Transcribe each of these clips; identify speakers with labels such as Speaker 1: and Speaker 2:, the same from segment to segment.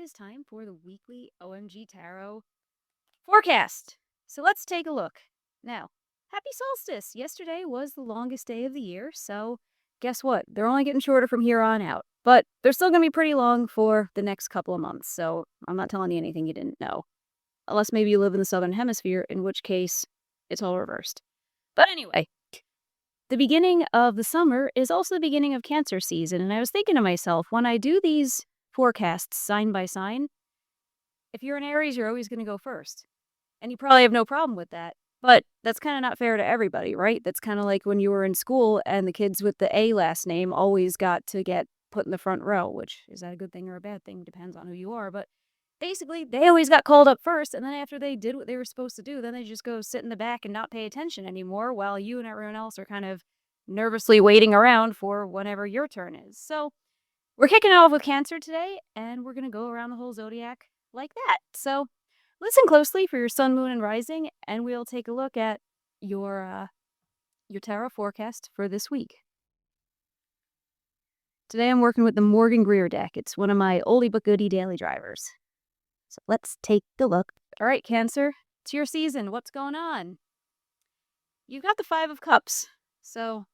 Speaker 1: is time for the weekly OMG Tarot forecast. So let's take a look. Now, happy solstice! Yesterday was the longest day of the year, so guess what? They're only getting shorter from here on out. But they're still going to be pretty long for the next couple of months, so I'm not telling you anything you didn't know. Unless maybe you live in the southern hemisphere, in which case it's all reversed. But anyway, the beginning of the summer is also the beginning of Cancer season, and I was thinking to myself, when I do these forecasts sign by sign, if you're an Aries, you're always going to go first. And you probably have no problem with that. But that's kind of not fair to everybody, right? That's kind of like when you were in school and the kids with the A last name always got to get put in the front row, which is that a good thing or a bad thing? Depends on who you are. But basically, they always got called up first. And then after they did what they were supposed to do, then they just go sit in the back and not pay attention anymore while you and everyone else are kind of nervously waiting around for whenever your turn is. So we're kicking it off with Cancer today, and we're going to go around the whole zodiac like that. So listen closely for your sun, moon, and rising, and we'll take a look at your tarot forecast for this week. Today I'm working with the Morgan Greer deck. It's one of my oldie but goodie daily drivers. So let's take a look. All right, Cancer, it's your season. What's going on? You've got the Five of Cups. So,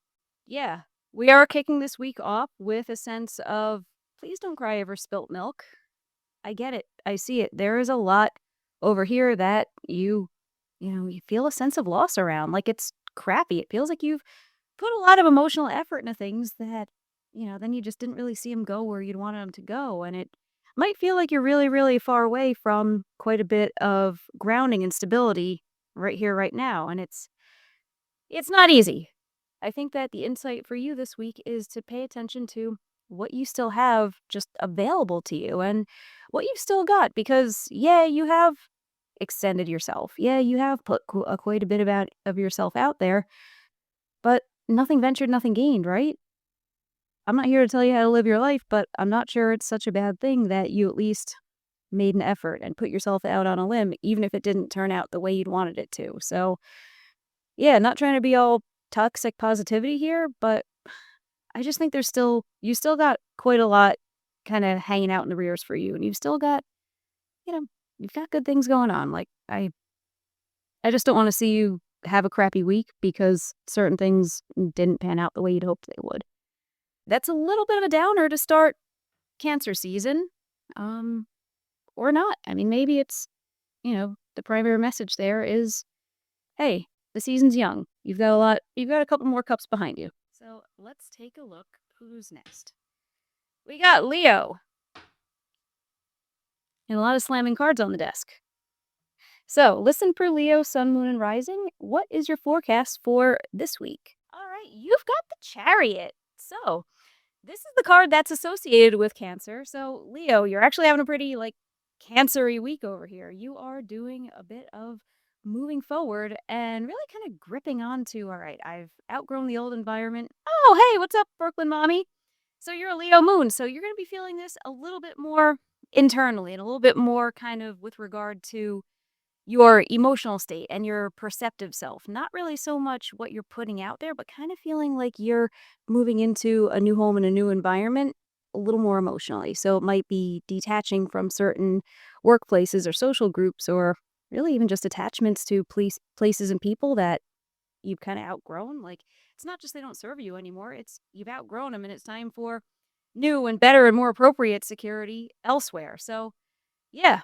Speaker 1: yeah, we are kicking this week off with a sense of, please don't cry over spilt milk. I get it. I see it. There is a lot over here that you feel a sense of loss around. Like it's crappy. It feels like you've put a lot of emotional effort into things that, then you just didn't really see them go where you'd wanted them to go. And it might feel like you're really, really far away from quite a bit of grounding and stability right here, right now. And it's not easy. I think that the insight for you this week is to pay attention to what you still have just available to you and what you've still got, because yeah, you have extended yourself. Yeah, you have put quite a bit of yourself out there, but nothing ventured, nothing gained, right? I'm not here to tell you how to live your life, but I'm not sure it's such a bad thing that you at least made an effort and put yourself out on a limb, even if it didn't turn out the way you'd wanted it to. So yeah, not trying to be all toxic positivity here, but I just think you still got quite a lot kind of hanging out in the rears for you. And you've still got, you know, you've got good things going on. Like I just don't want to see you have a crappy week because certain things didn't pan out the way you'd hoped they would. That's a little bit of a downer to start Cancer season. Or not. I mean, maybe it's, the primary message there is, hey, the season's young. You've got a couple more cups behind you. So let's take a look. Who's next? We got Leo. And a lot of slamming cards on the desk. So listen for Leo, sun, moon, and rising. What is your forecast for this week? All right, you've got the Chariot. So this is the card that's associated with Cancer. So Leo, you're actually having a pretty Cancer-y week over here. You are doing a bit of moving forward and really kind of gripping onto, all right, I've outgrown the old environment. Oh, hey, what's up, Brooklyn mommy? So you're a Leo moon, so you're going to be feeling this a little bit more internally and a little bit more kind of with regard to your emotional state and your perceptive self. Not really so much what you're putting out there, but kind of feeling like you're moving into a new home and a new environment a little more emotionally. So it might be detaching from certain workplaces or social groups, or really even just attachments to places and people that you've kind of outgrown. Like, it's not just they don't serve you anymore, it's you've outgrown them and it's time for new and better and more appropriate security elsewhere. So, yeah,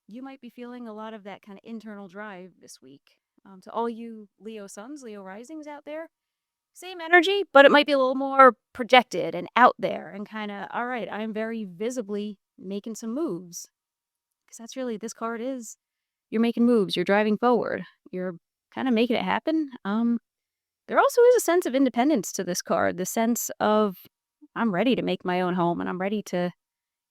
Speaker 1: you might be feeling a lot of that kind of internal drive this week. To all you Leo suns, Leo risings out there, same energy, but it might be a little more projected and out there and kind of, all right, I'm very visibly making some moves. Because that's really, this card is, you're making moves, you're driving forward, you're kind of making it happen. There also is a sense of independence to this card, the sense of, I'm ready to make my own home and I'm ready to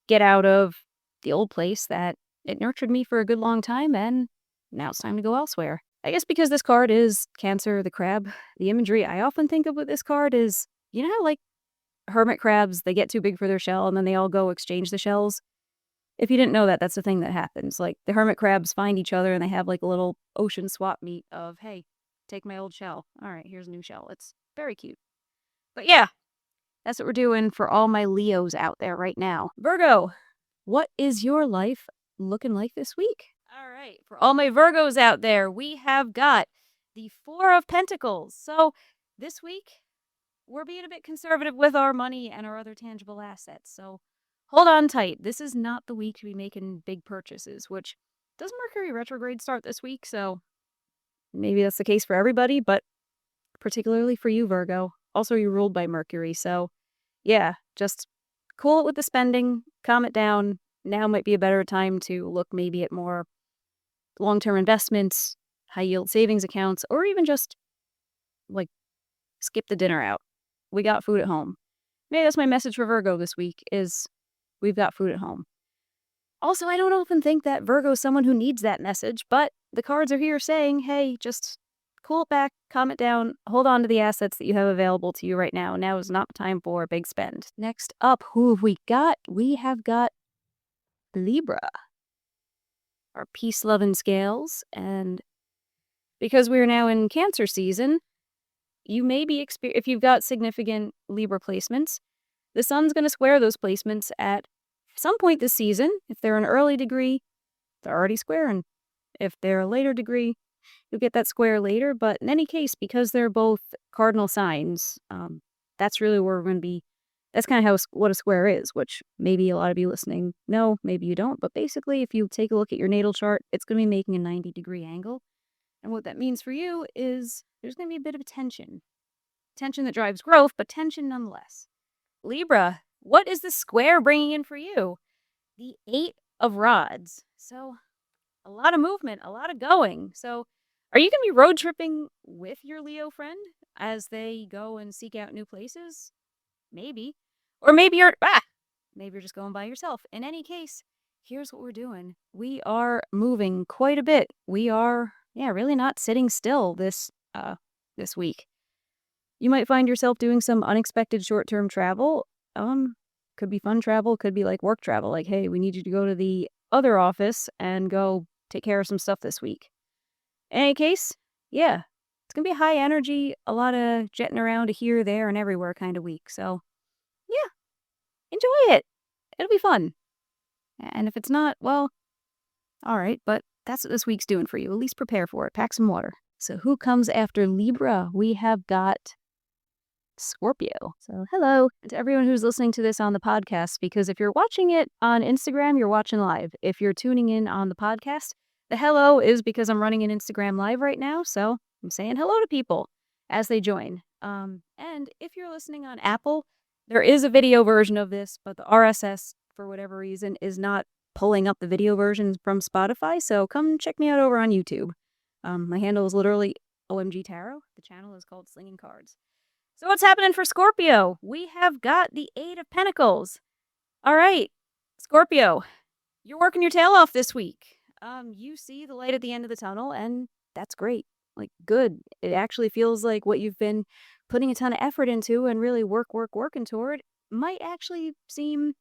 Speaker 1: get out of the old place that it nurtured me for a good long time, and now it's time to go elsewhere. I guess because this card is Cancer, the crab, the imagery I often think of with this card is, how hermit crabs, they get too big for their shell and then they all go exchange the shells? If you didn't know that, that's the thing that happens. Like, the hermit crabs find each other and they have a little ocean swap meet of, hey, take my old shell. All right, here's a new shell. It's very cute. But yeah, that's what we're doing for all my Leos out there right now. Virgo, what is your life looking like this week? All right. For all my Virgos out there, we have got the Four of Pentacles. So this week, we're being a bit conservative with our money and our other tangible assets. So hold on tight. This is not the week to be making big purchases, which does Mercury retrograde start this week? So maybe that's the case for everybody, but particularly for you, Virgo. Also, you're ruled by Mercury. So yeah, just cool it with the spending, calm it down. Now might be a better time to look maybe at more long-term investments, high yield savings accounts, or even just like skip the dinner out. We got food at home. Maybe that's my message for Virgo this week is we've got food at home. Also, I don't often think that Virgo is someone who needs that message, but the cards are here saying, hey, just cool it back, calm it down, hold on to the assets that you have available to you right now. Now is not time for a big spend. Next up, who have we got? We have got Libra, our peace, love, and scales. And because we're now in Cancer season, you may be, if you've got significant Libra placements, the sun's going to square those placements at some point this season. If they're an early degree, they're already squaring. If they're a later degree, you'll get that square later. But in any case, because they're both cardinal signs, that's really where we're going to be. That's kind of how what a square is, which maybe a lot of you listening know, maybe you don't. But basically, if you take a look at your natal chart, it's going to be making a 90-degree angle. And what that means for you is there's going to be a bit of tension. Tension that drives growth, but tension nonetheless. Libra, what is the square bringing in for you? The 8 of Rods. So a lot of movement, a lot of going. So are you going to be road tripping with your Leo friend as they go and seek out new places? Maybe. Or maybe maybe you're just going by yourself. In any case, here's what we're doing. We are moving quite a bit. We are, really not sitting still this week. You might find yourself doing some unexpected short-term travel. Could be fun travel, could be like work travel. Like, hey, we need you to go to the other office and go take care of some stuff this week. In any case, it's going to be high energy, a lot of jetting around to here, there, and everywhere kind of week. So, yeah, enjoy it. It'll be fun. And if it's not, well, all right, but that's what this week's doing for you. At least prepare for it. Pack some water. So who comes after Libra? We have got Scorpio. So hello to everyone who's listening to this on the podcast, because if you're watching it on Instagram, you're watching live. If you're tuning in on the podcast, the hello is because I'm running an Instagram live right now. So I'm saying hello to people as they join. And if you're listening on Apple, there is a video version of this, but the RSS, for whatever reason, is not pulling up the video versions from Spotify. So come check me out over on YouTube. My handle is literally OMG Tarot. The channel is called Slinging Cards. So what's happening for Scorpio? We have got the 8 of Pentacles. All right, Scorpio, you're working your tail off this week. You see the light at the end of the tunnel, and that's great. Like, good. It actually feels like what you've been putting a ton of effort into and really working toward might actually seem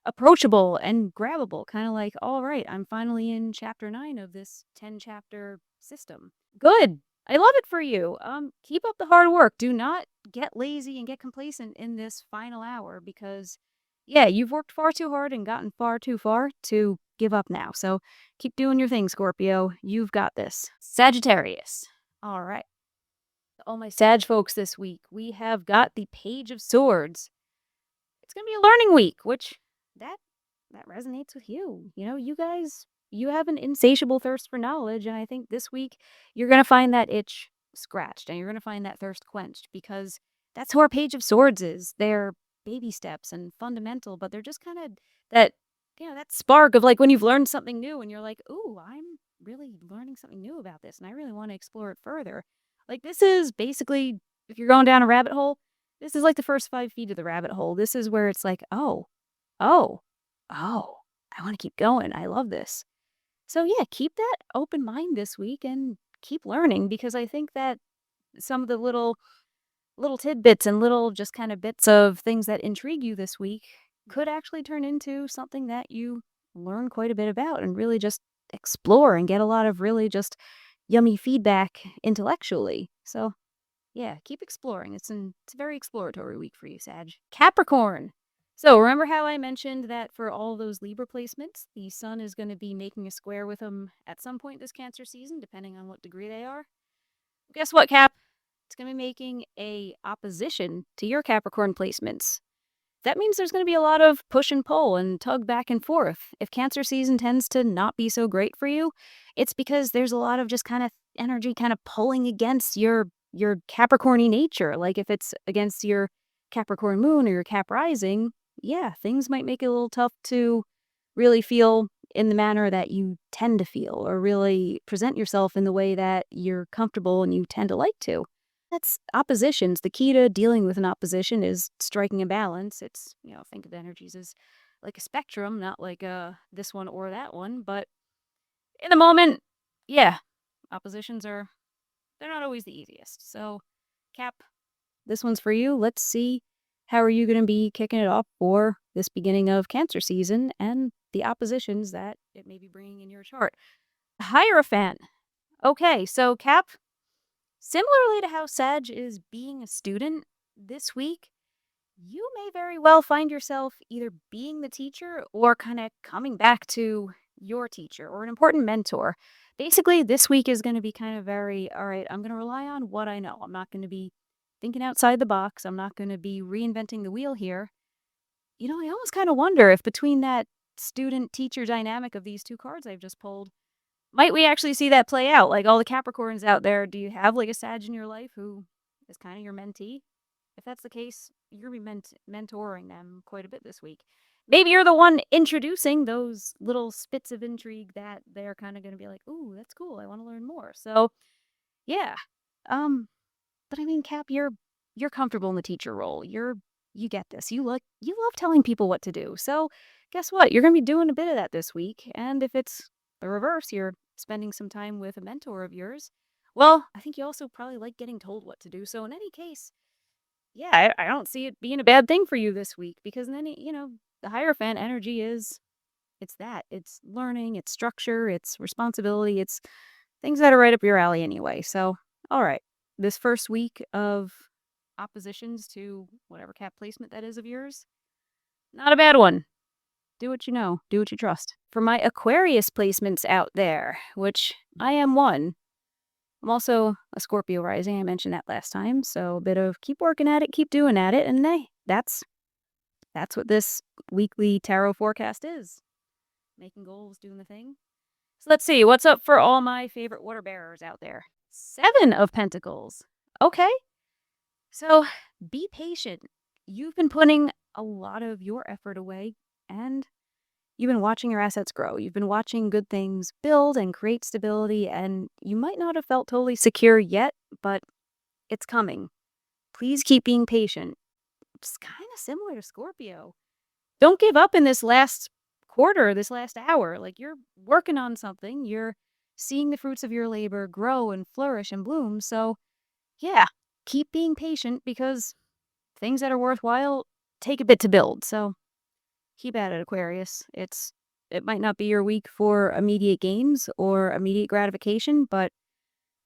Speaker 1: approachable and grabbable. Kind of like, all right, I'm finally in chapter 9 of this 10-chapter system. Good. I love it for you. Keep up the hard work. Do not get lazy and get complacent in this final hour because, you've worked far too hard and gotten far too far to give up now. So keep doing your thing, Scorpio. You've got this. Sagittarius. All right. All my Sag folks this week, we have got the Page of Swords. It's going to be a learning week, which that resonates with you. You know, you guys, you have an insatiable thirst for knowledge, and I think this week you're going to find that itch scratched and you're going to find that thirst quenched because that's who our Page of Swords is. They're baby steps and fundamental, but they're just kind of that, that spark of like when you've learned something new and you're like, ooh, I'm really learning something new about this and I really want to explore it further. Like this is basically, if you're going down a rabbit hole, this is like the first 5 feet of the rabbit hole. This is where it's like, oh, I want to keep going. I love this. So keep that open mind this week and keep learning because I think that some of the little tidbits and little just kind of bits of things that intrigue you this week could actually turn into something that you learn quite a bit about and really just explore and get a lot of really just yummy feedback intellectually. So keep exploring. It's a very exploratory week for you, Sag. Capricorn. So remember how I mentioned that for all those Libra placements, the sun is going to be making a square with them at some point this Cancer season, depending on what degree they are? Guess what, Cap? It's going to be making a opposition to your Capricorn placements. That means there's going to be a lot of push and pull and tug back and forth. If Cancer season tends to not be so great for you, it's because there's a lot of just kind of energy kind of pulling against your Capricorny nature. Like if it's against your Capricorn moon or your Cap rising, yeah, things might make it a little tough to really feel in the manner that you tend to feel or really present yourself in the way that you're comfortable and you tend to like to. That's oppositions. The key to dealing with an opposition is striking a balance. It's, think of the energies as like a spectrum, not like this one or that one. But in the moment, yeah, oppositions they're not always the easiest. So, Cap, this one's for you. Let's see how are you going to be kicking it off for this beginning of Cancer season and the oppositions that it may be bringing in your chart. Hierophant. Okay, so Cap, similarly to how Sag is being a student this week, you may very well find yourself either being the teacher or kind of coming back to your teacher or an important mentor. Basically, this week is going to be kind of very, all right, I'm going to rely on what I know. I'm not going to be thinking outside the box. I'm not going to be reinventing the wheel here. I almost kind of wonder if between that student teacher dynamic of these two cards I've just pulled, might we actually see that play out? Like all the Capricorns out there, do you have like a Sag in your life who is kind of your mentee? If that's the case, you're gonna be mentoring them quite a bit this week. Maybe you're the one introducing those little spits of intrigue that they're kind of gonna be like, "Ooh, that's cool. I want to learn more." So yeah, um, but I mean, Cap, you're comfortable in the teacher role. You get this. You love telling people what to do. So guess what? You're gonna be doing a bit of that this week. And if it's the reverse, you're spending some time with a mentor of yours. Well, I think you also probably like getting told what to do. So in any case, yeah, I don't see it being a bad thing for you this week because then, the Hierophant energy it's that. It's learning, it's structure, it's responsibility, it's things that are right up your alley anyway. So, all right, this first week of oppositions to whatever Cap placement that is of yours, not a bad one. Do what you know, do what you trust. For my Aquarius placements out there, which I am one, I'm also a Scorpio rising. I mentioned that last time. So a bit of keep working at it, keep doing at it, and hey, that's what this weekly tarot forecast is. Making goals, doing the thing. So let's see, what's up for all my favorite water bearers out there? 7 of Pentacles. Okay. So be patient. You've been putting a lot of your effort away and you've been watching your assets grow. You've been watching good things build and create stability, and you might not have felt totally secure yet, but it's coming. Please keep being patient. It's kind of similar to Scorpio. Don't give up in this last quarter, this last hour. Like you're working on something, you're seeing the fruits of your labor grow and flourish and bloom. So, yeah, keep being patient because things that are worthwhile take a bit to build. So, keep at it, Aquarius. It might not be your week for immediate gains or immediate gratification, but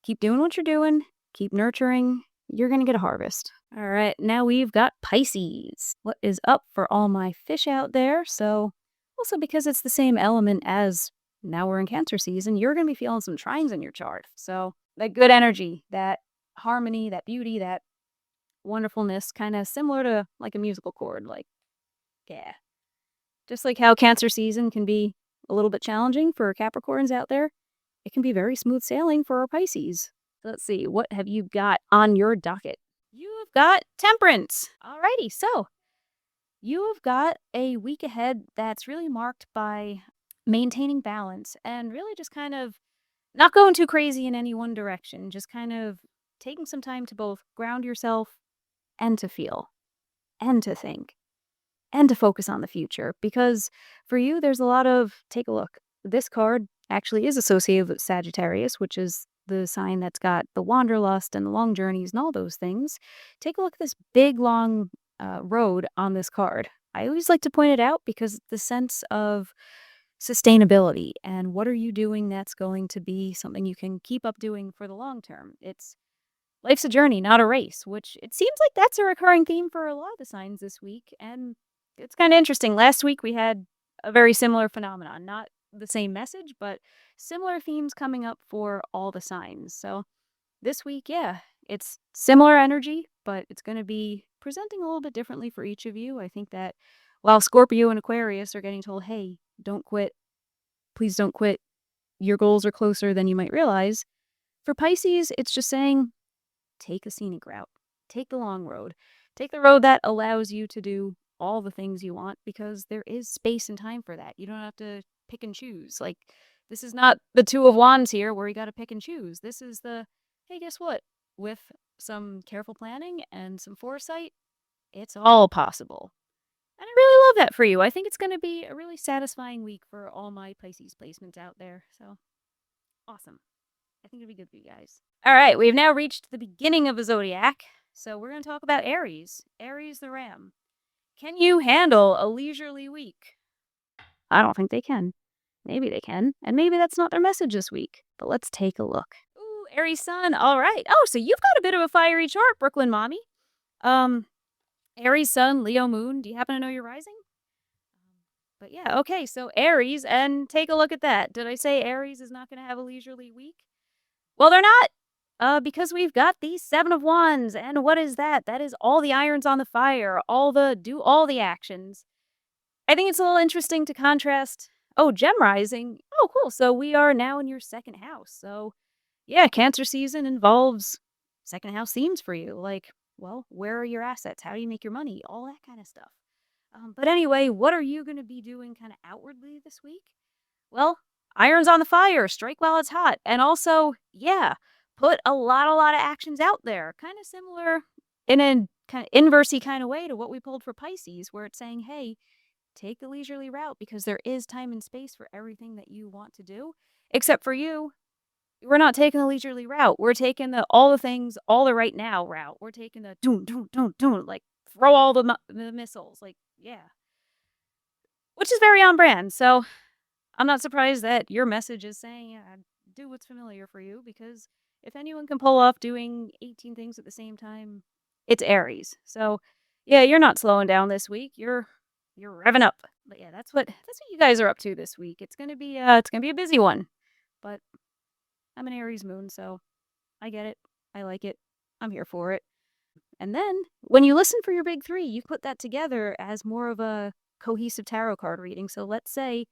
Speaker 1: keep doing what you're doing, keep nurturing. You're going to get a harvest. All right, now we've got Pisces. What is up for all my fish out there? So, also because it's the same element as now we're in Cancer season, you're going to be feeling some trines in your chart. So, that good energy, that harmony, that beauty, that wonderfulness, kind of similar to like a musical chord. Like, yeah. Just like how Cancer season can be a little bit challenging for Capricorns out there, it can be very smooth sailing for our Pisces. Let's see, what have you got on your docket? You've got Temperance. Alrighty, so you've got a week ahead that's really marked by maintaining balance and really just kind of not going too crazy in any one direction, just kind of taking some time to both ground yourself and to feel and to think and to focus on the future. Because for you, there's a lot of take a look. This card actually is associated with Sagittarius, which is the sign that's got the wanderlust and the long journeys and all those things. Take a look at this big, long road on this card. I always like to point it out because the sense of sustainability and what are you doing that's going to be something you can keep up doing for the long term. It's life's a journey, not a race, which it seems like that's a recurring theme for a lot of the signs this week. And It's kinda interesting. Last week, we had a very similar phenomenon, not the same message, but similar themes coming up for all the signs. So this week, yeah, it's similar energy, but it's gonna be presenting a little bit differently for each of you. I think that while Scorpio and Aquarius are getting told, "Hey, don't quit. Please don't quit. Your goals are closer than you might realize." For Pisces, it's just saying, take the scenic route. Take the long road. Take the road that allows you to do all the things you want because there is space and time for that. You don't have to pick and choose. Like, this is not the Two of Wands here where you got to pick and choose. This is the, hey, guess what? With some careful planning and some foresight, it's all possible. And I really love that for you. I think it's going to be a really satisfying week for all my Pisces placements out there. So awesome. I think it'll be good for you guys. All right, we've now reached the beginning of the zodiac. So we're going to talk about Aries. Aries the Ram. Can you handle a leisurely week? I don't think they can. Maybe they can, and maybe that's not their message this week. But let's take a look. Ooh, Aries Sun. All right. Oh, so you've got a bit of a fiery chart, Brooklyn Mommy. Um, Aries Sun, Leo Moon. Do you happen to know your rising? But yeah, okay. So Aries, and take a look at that. Did I say Aries is not going to have a leisurely week? Well, they're not. Because we've got the Seven of Wands, and what is that? That is all the irons on the fire, all the do all the actions. I think it's a little interesting to contrast. Oh, Gem Rising. Oh, cool. So we are now in your second house. So yeah, Cancer season involves second house themes for you. Like, well, where are your assets? How do you make your money? All that kind of stuff. But anyway, what are you going to be doing kind of outwardly this week? Well, irons on the fire, strike while it's hot. And also, yeah, put a lot of actions out there. Kind of similar in a kind of inversey kind of way to what we pulled for Pisces, where it's saying, hey, take the leisurely route because there is time and space for everything that you want to do. Except for you, we're not taking the leisurely route. We're taking the all the things, all the right now route. We're taking the doon, like throw all the missiles. Like, yeah, which is very on brand. So I'm not surprised that your message is saying, yeah, do what's familiar for you because if anyone can pull off doing 18 things at the same time, it's Aries. So, yeah, you're not slowing down this week. You're revving up. But yeah, that's what you guys are up to this week. It's going to be a busy one. But I'm an Aries moon, so I get it. I like it. I'm here for it. And then when you listen for your big 3, you put that together as more of a cohesive tarot card reading. So let's say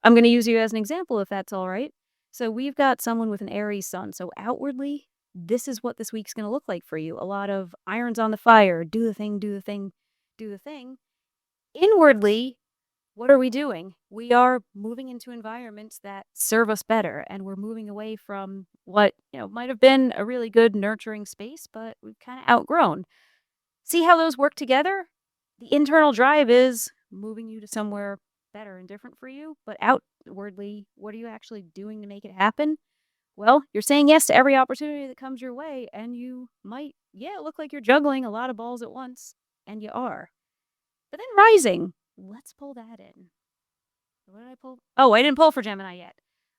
Speaker 1: I'm going to use you as an example if that's all right. So we've got someone with an Aries sun. So outwardly, this is what this week's going to look like for you. A lot of irons on the fire, do the thing, do the thing, do the thing. Inwardly, what are we doing? We are moving into environments that serve us better and we're moving away from what, might have been a really good nurturing space, but we've kind of outgrown. See how those work together? The internal drive is moving you to somewhere better and different for you, but outwardly, what are you actually doing to make it happen? Well, you're saying yes to every opportunity that comes your way, and you might, yeah, look like you're juggling a lot of balls at once, and you are. But then rising, let's pull that in. What did I pull? Oh, I didn't pull for Gemini yet.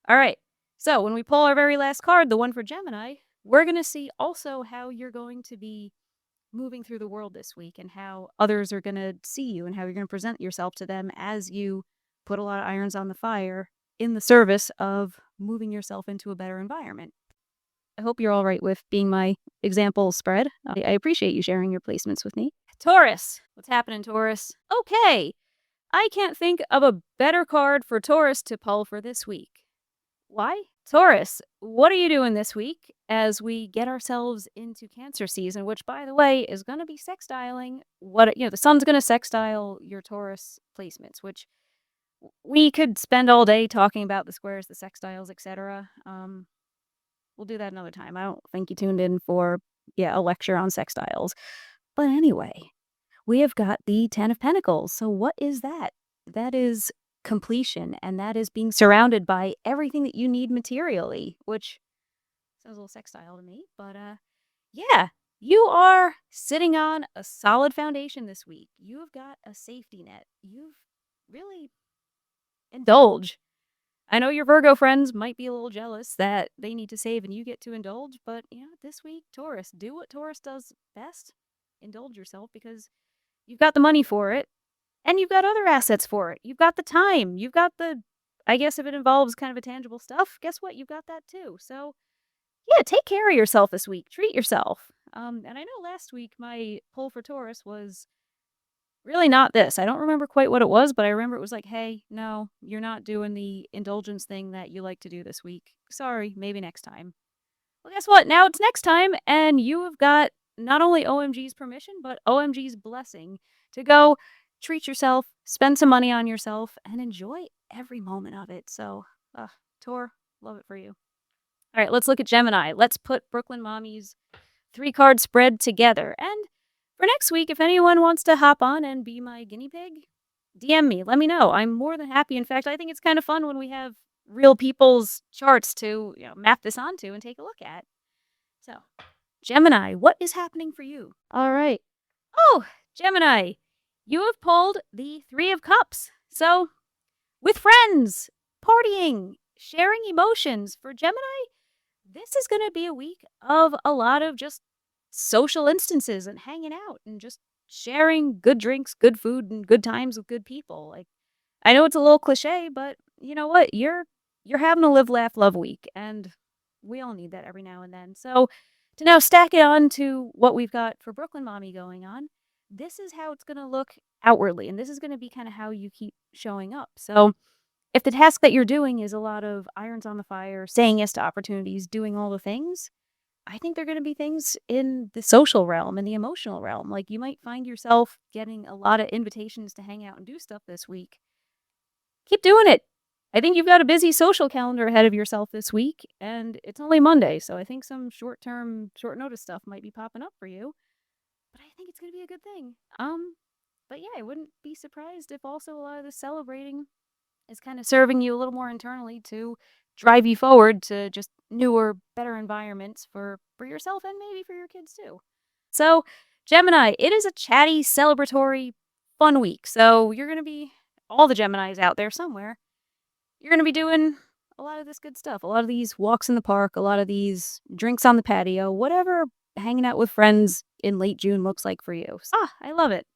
Speaker 1: All right. So when we pull our very last card, the one for Gemini, we're going to see also how you're going to be moving through the world this week and how others are going to see you and how you're going to present yourself to them as you put a lot of irons on the fire in the service of moving yourself into a better environment. I hope you're all right with being my example spread. I appreciate you sharing your placements with me. Taurus. What's happening, Taurus? Okay. I can't think of a better card for Taurus to pull for this week. Why? Taurus, what are you doing this week as we get ourselves into Cancer season, which, by the way, is going to be sextiling the sun's going to sextile your Taurus placements, which we could spend all day talking about the squares, the sextiles, etc. We'll do that another time. I don't think you tuned in for, a lecture on sextiles. But anyway, we have got the 10 of Pentacles. So what is that? That is completion, and that is being surrounded by everything that you need materially, which sounds a little sextile to me. But yeah, you are sitting on a solid foundation this week. You've got a safety net. You've really indulged. I know your Virgo friends might be a little jealous that they need to save and you get to indulge, but this week, Taurus, do what Taurus does best. Indulge yourself because you've got the money for it. And you've got other assets for it. You've got the time. You've got the I guess if it involves kind of a tangible stuff, guess what? You've got that too. So, yeah, take care of yourself this week. Treat yourself. And I know last week my poll for Taurus was really not this. I don't remember quite what it was, but I remember it was like, "Hey, no, you're not doing the indulgence thing that you like to do this week. Sorry, maybe next time." Well, guess what? Now it's next time, and you have got not only OMG's permission, but OMG's blessing to go treat yourself, spend some money on yourself, and enjoy every moment of it. So, Tor, love it for you. All right, let's look at Gemini. Let's put Brooklyn Mommy's three-card spread together. And for next week, if anyone wants to hop on and be my guinea pig, DM me. Let me know. I'm more than happy. In fact, I think it's kind of fun when we have real people's charts to map this onto and take a look at. So, Gemini, what is happening for you? All right. Oh, Gemini, you have pulled the Three of Cups. So, with friends, partying, sharing emotions for Gemini, this is going to be a week of a lot of just social instances and hanging out and just sharing good drinks, good food, and good times with good people. Like, I know it's a little cliche, but you know what? You're having a live, laugh, love week, and we all need that every now and then. So to now stack it on to what we've got for Brooklyn Mommy going on, this is how it's going to look outwardly, and this is going to be kind of how you keep showing up. So if the task that you're doing is a lot of irons on the fire, saying yes to opportunities, doing all the things, I think they're going to be things in the social realm and the emotional realm. Like you might find yourself getting a lot of invitations to hang out and do stuff this week. Keep doing it. I think you've got a busy social calendar ahead of yourself this week, and it's only Monday, so I think some short-term, short notice stuff might be popping up for you. But I think it's going to be a good thing. But yeah, I wouldn't be surprised if also a lot of the celebrating is kind of serving you a little more internally to drive you forward to just newer, better environments for yourself and maybe for your kids too. So, Gemini, it is a chatty, celebratory, fun week. So, you're going to be all the Geminis out there somewhere. You're going to be doing a lot of this good stuff. A lot of these walks in the park, a lot of these drinks on the patio, whatever hanging out with friends in late June looks like for you. I love it.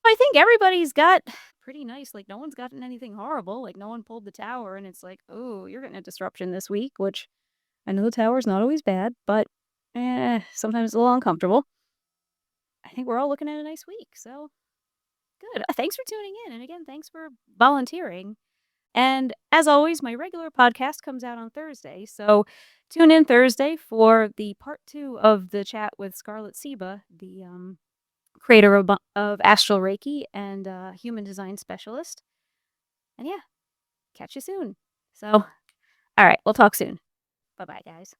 Speaker 1: I think everybody's got pretty nice. Like, no one's gotten anything horrible. Like, no one pulled the tower, and it's like, oh, you're getting a disruption this week, which I know the tower's not always bad, but sometimes it's a little uncomfortable. I think we're all looking at a nice week. So good. Thanks for tuning in. And again, thanks for volunteering. And as always, my regular podcast comes out on Thursday. So tune in Thursday for the part 2 of the chat with Scarlett Seba, the creator of Astral Reiki and human design specialist. And yeah, catch you soon. So, all right, we'll talk soon. Bye bye, guys.